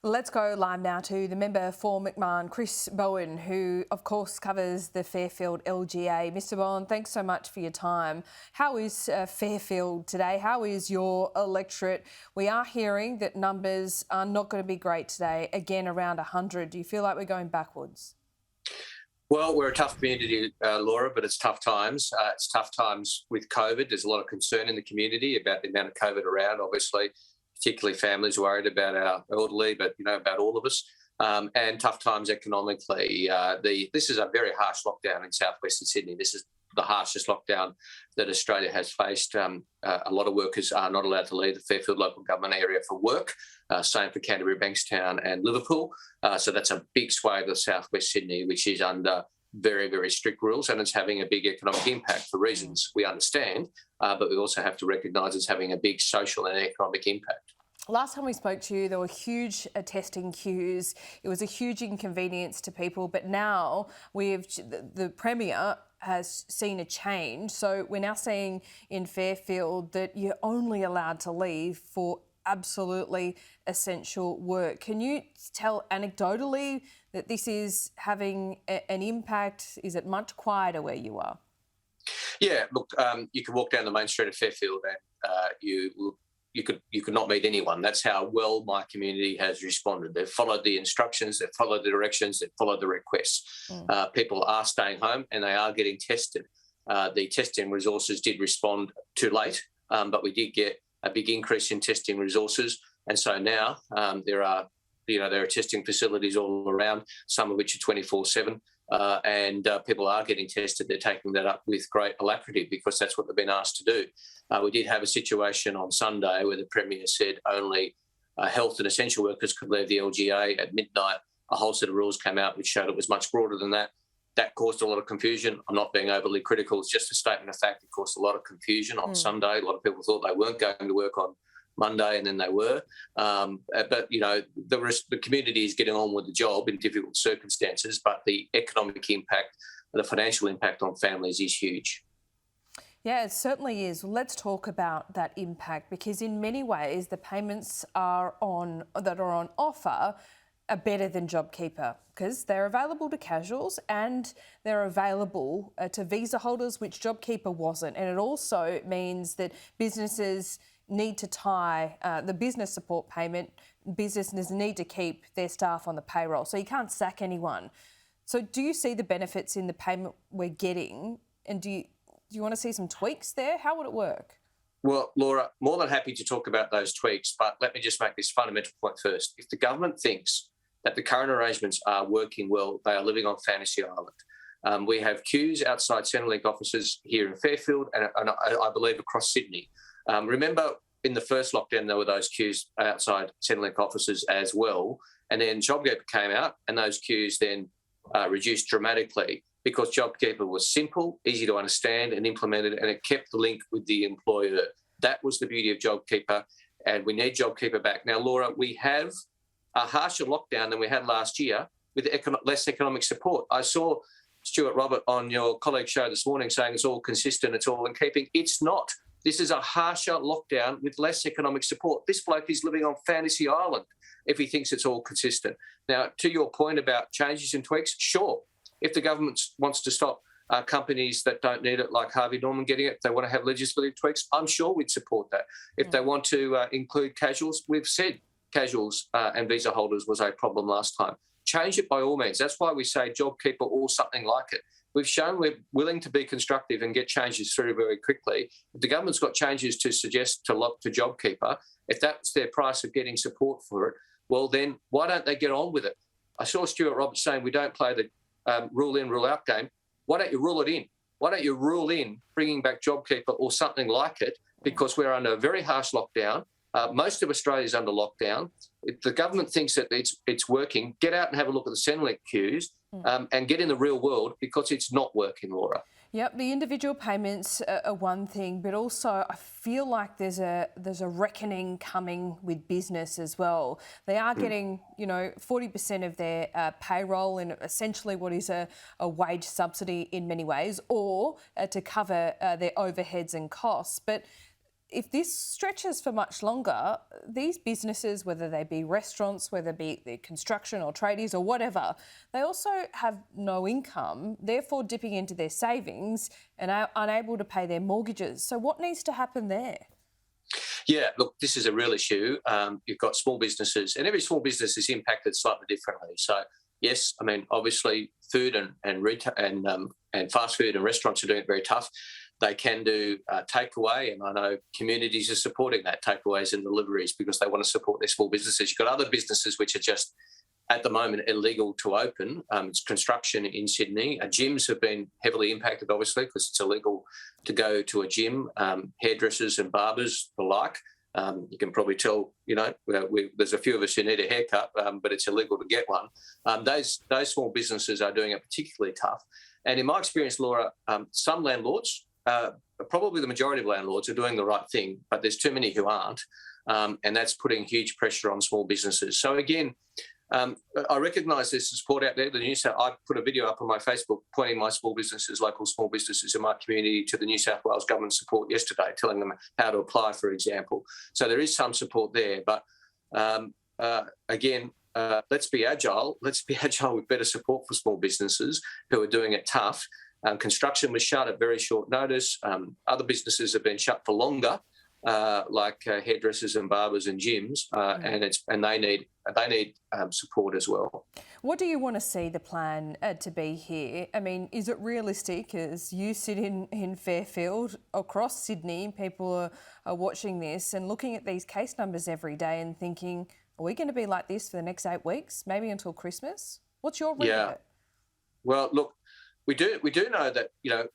Let's go live now to the member for McMahon, Chris Bowen, who of course covers the Fairfield LGA. Mr Bowen, thanks so much for your time. How is Fairfield today? How is your electorate? We are hearing that numbers are not going to be great today, again around 100. Do you feel like we're going backwards? Well, we're a tough community, Laura, but it's tough times. It's tough times with COVID. There's a lot of concern in the community about the amount of COVID around, obviously, particularly families worried about our elderly, but, about all of us, and tough times economically. This is a very harsh lockdown in southwestern Sydney. This is the harshest lockdown that Australia has faced. A lot of workers are not allowed to leave the Fairfield local government area for work, same for Canterbury, Bankstown and Liverpool. So that's a big swathe of southwest Sydney, which is under very, very strict rules, and it's having a big economic impact for reasons we understand, but we also have to recognise it's having a big social and economic impact. Last time we spoke to you, there were huge testing queues. It was a huge inconvenience to people, but now the Premier has seen a change. So we're now seeing in Fairfield that you're only allowed to leave for absolutely essential work. Can you tell anecdotally that this is having an impact? Is it much quieter where you are? Yeah, look, you can walk down the main street of Fairfield and you could not meet anyone. That's how well my community has responded. They've followed the instructions, they've followed the directions, they've followed the requests. People are staying home and they are getting tested. The testing resources did respond too late, but we did get a big increase in testing resources. And so now there are testing facilities all around, some of which are 24/7. And people are getting tested. They're taking that up with great alacrity because that's what they've been asked to do. We did have a situation on Sunday where the Premier said only health and essential workers could leave the LGA at midnight. A whole set of rules came out which showed it was much broader than that. That caused a lot of confusion. I'm not being overly critical. It's just a statement of fact. It caused a lot of confusion on Sunday. A lot of people thought they weren't going to work on Monday, and then they were. But the community is getting on with the job in difficult circumstances, but the economic impact, the financial impact on families is huge. Yeah, it certainly is. Well, let's talk about that impact, because in many ways the payments that are on offer are better than JobKeeper because they're available to casuals and they're available to visa holders, which JobKeeper wasn't. And it also means that businesses need to tie the business support payment. Businesses need to keep their staff on the payroll, so you can't sack anyone. So do you see the benefits in the payment we're getting, and do you want to see some tweaks there? How would it work? Well, Laura, more than happy to talk about those tweaks, but let me just make this fundamental point first. If the government thinks that the current arrangements are working well, they are living on Fantasy Island. We have queues outside Centrelink offices here in Fairfield and I believe across Sydney. Remember, in the first lockdown, there were those queues outside Centrelink offices as well. And then JobKeeper came out and those queues then reduced dramatically because JobKeeper was simple, easy to understand and implemented, and it kept the link with the employer. That was the beauty of JobKeeper, and we need JobKeeper back. Now, Laura, we have a harsher lockdown than we had last year with less economic support. I saw Stuart Robert on your colleague's show this morning saying it's all consistent, it's all in keeping. It's not. This is a harsher lockdown with less economic support. This bloke is living on Fantasy Island if he thinks it's all consistent. Now, to your point about changes and tweaks, sure. If the government wants to stop companies that don't need it, like Harvey Norman getting it, if they want to have legislative tweaks, I'm sure we'd support that. If they want to include casuals, we've said casuals and visa holders was a problem last time. Change it by all means. That's why we say JobKeeper or something like it. We've shown we're willing to be constructive and get changes through very quickly. If the government's got changes to suggest to JobKeeper, if that's their price of getting support for it, well, then why don't they get on with it? I saw Stuart Roberts saying we don't play the rule in, rule out game. Why don't you rule it in? Why don't you rule in bringing back JobKeeper or something like it? Because we're under a very harsh lockdown. Most of Australia's under lockdown. If the government thinks that it's working, get out and have a look at the Centrelink queues and get in the real world because it's not working, Laura. Yep, the individual payments are one thing, but also I feel like there's a reckoning coming with business as well. They are getting, 40% of their payroll in essentially what is a wage subsidy in many ways, or to cover their overheads and costs. But if this stretches for much longer, these businesses, whether they be restaurants, whether be the construction or tradies or whatever, they also have no income, therefore dipping into their savings and are unable to pay their mortgages. So what needs to happen there? Yeah, look, this is a real issue. You've got small businesses, and every small business is impacted slightly differently. So, yes, I mean, obviously, food and retail and fast food and restaurants are doing it very tough. They can do takeaway, and I know communities are supporting that, takeaways and deliveries, because they want to support their small businesses. You've got other businesses which are just, at the moment, illegal to open. It's construction in Sydney. Gyms have been heavily impacted, obviously, because it's illegal to go to a gym, hairdressers and barbers alike. You can probably tell, there's a few of us who need a haircut, but it's illegal to get one. Those small businesses are doing it particularly tough. And in my experience, Laura, some landlords, probably the majority of landlords, are doing the right thing, but there's too many who aren't, and that's putting huge pressure on small businesses. So again, I recognise there's support out there. I put a video up on my Facebook pointing my small businesses, local small businesses in my community, to the New South Wales government support yesterday, telling them how to apply, for example. So there is some support there. But again, let's be agile. Let's be agile with better support for small businesses who are doing it tough. Construction was shut at very short notice. Other businesses have been shut for longer, like hairdressers and barbers and gyms, and they need support as well. What do you want to see the plan to be here? I mean, is it realistic, as you sit in Fairfield, across Sydney, people are watching this and looking at these case numbers every day and thinking, are we going to be like this for the next 8 weeks, maybe until Christmas? What's your read of it? Well, look, we do know that,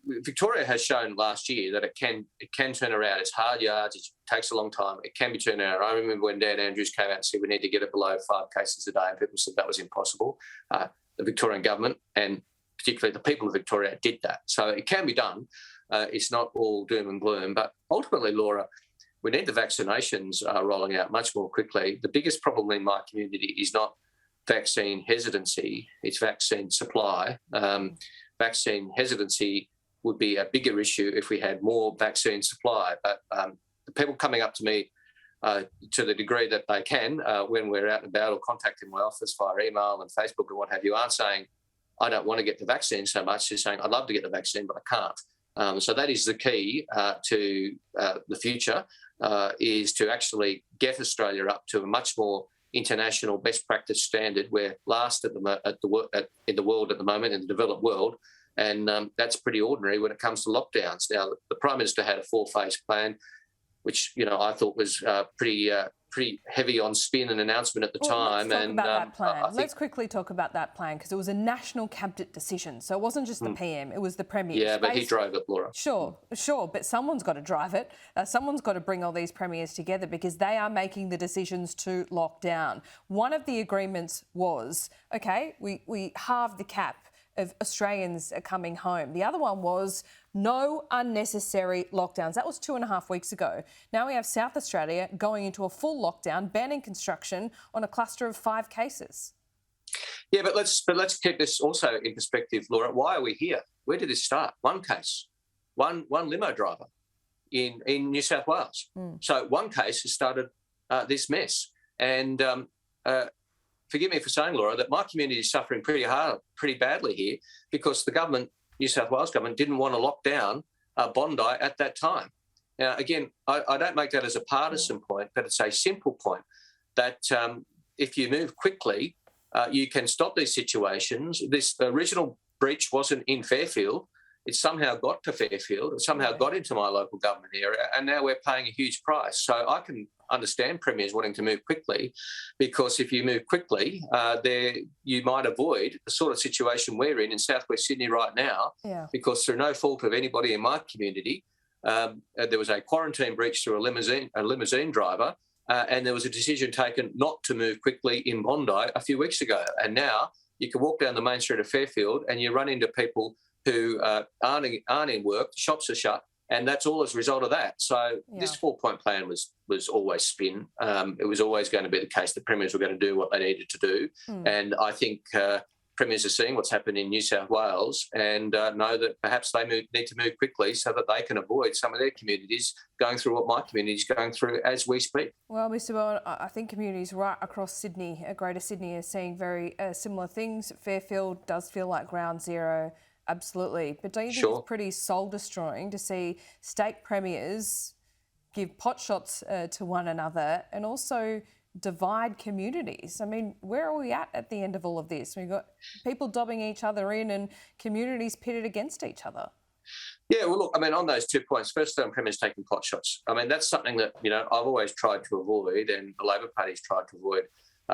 Victoria has shown last year that it can turn around. It's hard yards, it takes a long time, it can be turned around. I remember when Dan Andrews came out and said we need to get it below 5 cases a day, and people said that was impossible. The Victorian government, and particularly the people of Victoria, did that. So it can be done. It's not all doom and gloom. But ultimately, Laura, we need the vaccinations rolling out much more quickly. The biggest problem in my community is not vaccine hesitancy, it's vaccine supply. Vaccine hesitancy would be a bigger issue if we had more vaccine supply. But the people coming up to me to the degree that they can when we're out and about or contacting my office via email and Facebook and what have you, aren't saying, I don't want to get the vaccine so much. They're saying, I'd love to get the vaccine, but I can't. So that is the key to the future, is to actually get Australia up to a much more international best practice standard. We're last in the world at the moment, in the developed world, and that's pretty ordinary when it comes to lockdowns. Now, the Prime Minister had a 4-phase plan, which I thought was pretty heavy on spin and announcement at the time. Let's talk about that plan. Let's quickly talk about that plan, because it was a national cabinet decision. So it wasn't just the PM, it was the Premier. Yeah, but he drove it, Laura. Sure, but someone's got to drive it. Someone's got to bring all these premiers together, because they are making the decisions to lock down. One of the agreements was, okay, we halved the cap of Australians coming home. The other one was no unnecessary lockdowns. That was 2.5 weeks ago. Now we have South Australia going into a full lockdown, banning construction on a cluster of 5 cases. Yeah, but let's keep this also in perspective, Laura. Why are we here? Where did this start? One case, one limo driver in New South Wales. So one case has started this mess. And forgive me for saying, Laura, that my community is suffering pretty badly here, because the government, New South Wales government, didn't want to lock down Bondi at that time. Now, again, I don't make that as a partisan point, but it's a simple point that if you move quickly, you can stop these situations. This original breach wasn't in Fairfield. It somehow got to Fairfield. It somehow got into my local government area, and now we're paying a huge price. So I can understand premiers wanting to move quickly, because if you move quickly, you might avoid the sort of situation we're in southwest Sydney right now, because through no fault of anybody in my community, there was a quarantine breach through a limousine driver, and there was a decision taken not to move quickly in Bondi a few weeks ago. And now you can walk down the main street of Fairfield and you run into people who aren't in work, the shops are shut, and that's all as a result of that. So this 4-point plan was always spin. It was always going to be the case that premiers were going to do what they needed to do. And I think premiers are seeing what's happened in New South Wales and know that perhaps they need to move quickly so that they can avoid some of their communities going through what my community is going through as we speak. Well, Mr. Bowen, I think communities right across Sydney, Greater Sydney, are seeing very similar things. Fairfield does feel like ground zero, absolutely. But don't you think it's pretty soul-destroying to see state premiers give potshots to one another and also divide communities? I mean, where are we at the end of all of this? We've got people dobbing each other in and communities pitted against each other. Yeah, well, look, I mean, on those 2 points, first-term premiers taking pot shots. I mean, that's something that, I've always tried to avoid, and the Labor Party's tried to avoid,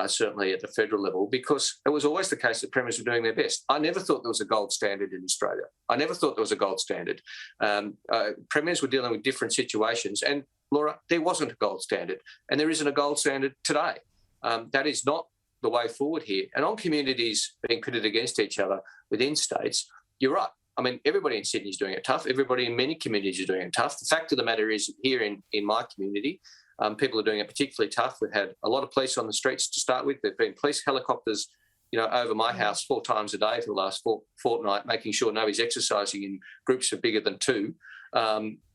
certainly at the federal level, because it was always the case that premiers were doing their best. I never thought there was a gold standard in Australia. I never thought there was a gold standard. Premiers were dealing with different situations, and Laura, there wasn't a gold standard, and there isn't a gold standard today. That is not the way forward here. And on communities being pitted against each other within states, you're right. I mean, everybody in Sydney is doing it tough. Everybody in many communities is doing it tough. The fact of the matter is, here in my community, people are doing it particularly tough. We've had a lot of police on the streets to start with. There have been police helicopters, over my house 4 times a day for the last fortnight, making sure nobody's exercising in groups of bigger than 2.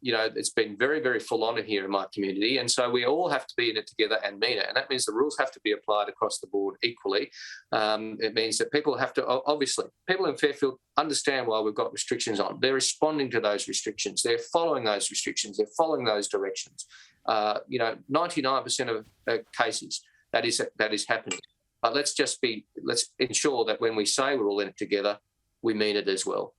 It's been very, very full on here in my community. And so we all have to be in it together and mean it. And that means the rules have to be applied across the board equally. It means that people have to, obviously, people in Fairfield understand why we've got restrictions on. They're responding to those restrictions. They're following those restrictions. They're following those directions. 99% of cases, that is happening. But let's ensure that when we say we're all in it together, we mean it as well.